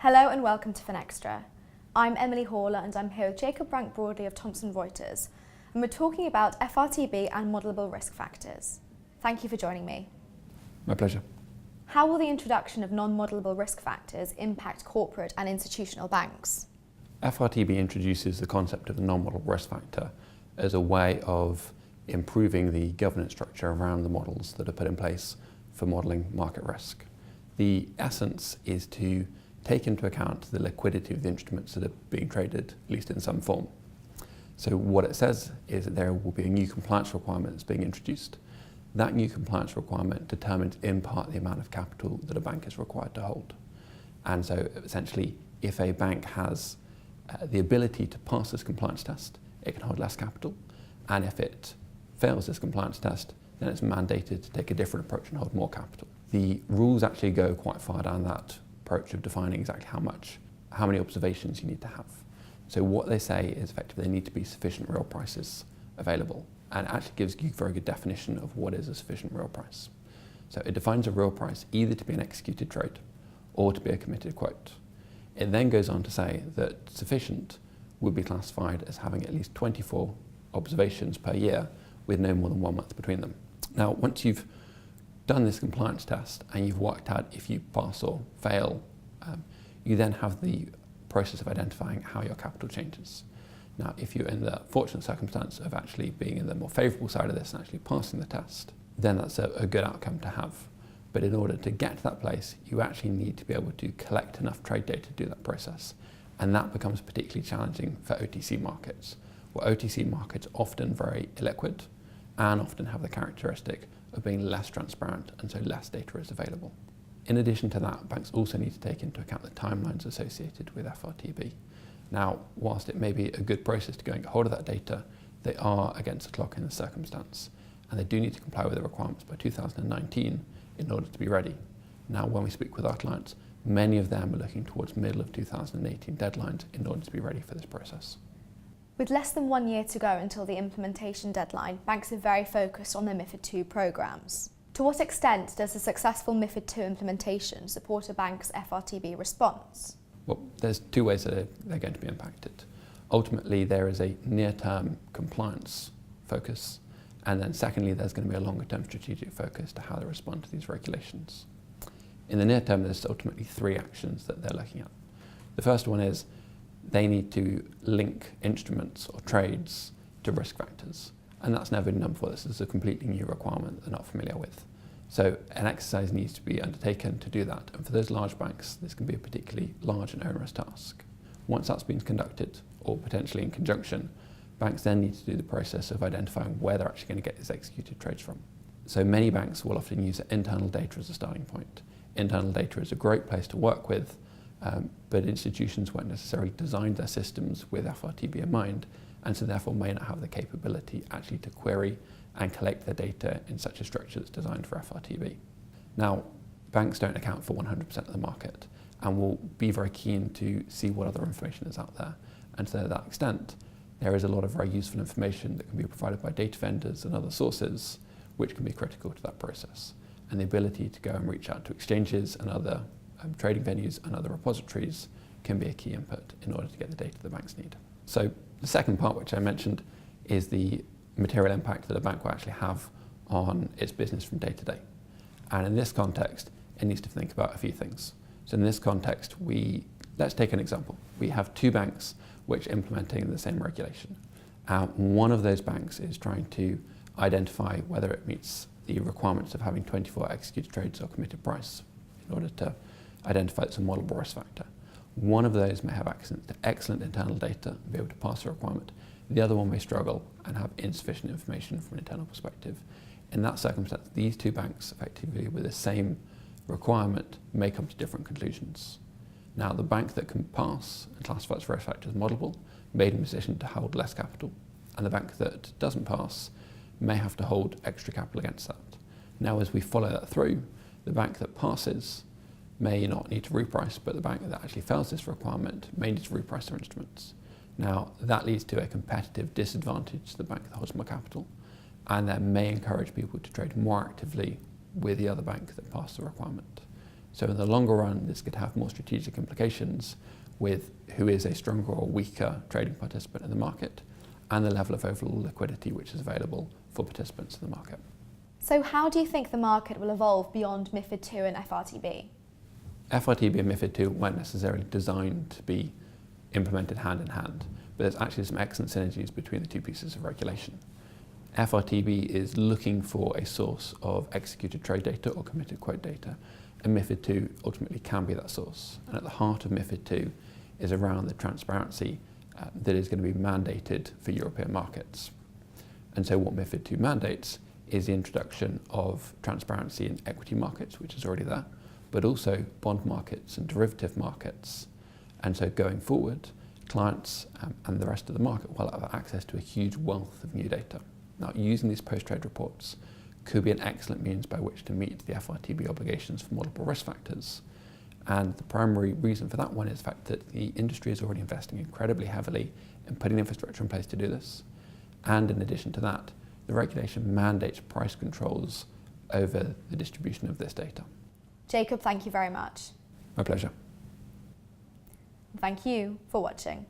Hello and welcome to Finextra. I'm Emily Horler and I'm here with Jacob Rank-Broadley of Thomson Reuters, and we're talking about FRTB and modelable risk factors. Thank you for joining me. My pleasure. How will the introduction of non-modelable risk factors impact corporate and institutional banks? FRTB introduces the concept of a non-modelable risk factor as a way of improving the governance structure around the models that are put in place for modelling market risk. The essence is to take into account the liquidity of the instruments that are being traded, at least in some form. So what it says is that there will be a new compliance requirement that's being introduced. That new compliance requirement determines in part the amount of capital that a bank is required to hold. And so essentially, if a bank has the ability to pass this compliance test, it can hold less capital. And if it fails this compliance test, then it's mandated to take a different approach and hold more capital. The rules actually go quite far down that approach of defining exactly how many observations you need to have. So what they say is effectively there need to be sufficient real prices available, and it actually gives you a very good definition of what is a sufficient real price. So it defines a real price either to be an executed trade or to be a committed quote. It then goes on to say that sufficient would be classified as having at least 24 observations per year with no more than 1 month between them. Now, once you've done this compliance test and you've worked out if you pass or fail, you then have the process of identifying how your capital changes. Now, if you're in the fortunate circumstance of actually being in the more favourable side of this and actually passing the test, then that's a good outcome to have. But in order to get to that place, you actually need to be able to collect enough trade data to do that process. And that becomes particularly challenging for OTC markets, where OTC markets are often very illiquid and often have the characteristic of being less transparent, and so less data is available. In addition to that, banks also need to take into account the timelines associated with FRTB. Now, whilst it may be a good process to go and get hold of that data, they are against the clock in this circumstance, and they do need to comply with the requirements by 2019 in order to be ready. Now, when we speak with our clients, many of them are looking towards middle of 2018 deadlines in order to be ready for this process. With less than 1 year to go until the implementation deadline, banks are very focused on their MiFID II programs. To what extent does a successful MiFID II implementation support a bank's FRTB response? Well, there's two ways that they're going to be impacted. Ultimately, there is a near-term compliance focus, and then secondly, there's going to be a longer-term strategic focus to how they respond to these regulations. In the near term, there's ultimately 3 actions that they're looking at. The first one is they need to link instruments or trades to risk factors. And that's never been done before. This is a completely new requirement they're not familiar with. So an exercise needs to be undertaken to do that. And for those large banks, this can be a particularly large and onerous task. Once that's been conducted, or potentially in conjunction, banks then need to do the process of identifying where they're actually going to get these executed trades from. So many banks will often use internal data as a starting point. Internal data is a great place to work with, but institutions won't necessarily design their systems with FRTB in mind, and so therefore may not have the capability actually to query and collect their data in such a structure that's designed for FRTB. Now, banks don't account for 100% of the market and will be very keen to see what other information is out there. And so to that extent, there is a lot of very useful information that can be provided by data vendors and other sources, which can be critical to that process. And the ability to go and reach out to exchanges and other trading venues and other repositories can be a key input in order to get the data the banks need. So the second part, which I mentioned, is the material impact that a bank will actually have on its business from day to day. And in this context, it needs to think about a few things. So in this context, let's take an example. We have 2 banks which are implementing the same regulation. One of those banks is trying to identify whether it meets the requirements of having 24 executed trades or committed price in order to identify it's a modelable risk factor. One of those may have access to excellent internal data and be able to pass the requirement. The other one may struggle and have insufficient information from an internal perspective. In that circumstance, these 2 banks, effectively with the same requirement, may come to different conclusions. Now, the bank that can pass and classify its risk factor as modelable may be in a position to hold less capital, and the bank that doesn't pass may have to hold extra capital against that. Now, as we follow that through, the bank that passes may not need to reprice, but the bank that actually fails this requirement may need to reprice their instruments. Now, that leads to a competitive disadvantage to the bank that holds more capital, and that may encourage people to trade more actively with the other bank that passed the requirement. So in the longer run, this could have more strategic implications with who is a stronger or weaker trading participant in the market and the level of overall liquidity which is available for participants in the market. So how do you think the market will evolve beyond MiFID II and FRTB? FRTB and MiFID II weren't necessarily designed to be implemented hand in hand, but there's actually some excellent synergies between the two pieces of regulation. FRTB is looking for a source of executed trade data or committed quote data, and MiFID II ultimately can be that source. And at the heart of MiFID II is around the transparency that is going to be mandated for European markets. And so what MiFID II mandates is the introduction of transparency in equity markets, which is already there, but also bond markets and derivative markets. And so going forward, clients and the rest of the market will have access to a huge wealth of new data. Now, using these post-trade reports could be an excellent means by which to meet the FRTB obligations for multiple risk factors. And the primary reason for that one is the fact that the industry is already investing incredibly heavily in putting infrastructure in place to do this. And in addition to that, the regulation mandates price controls over the distribution of this data. Jacob, thank you very much. My pleasure. Thank you for watching.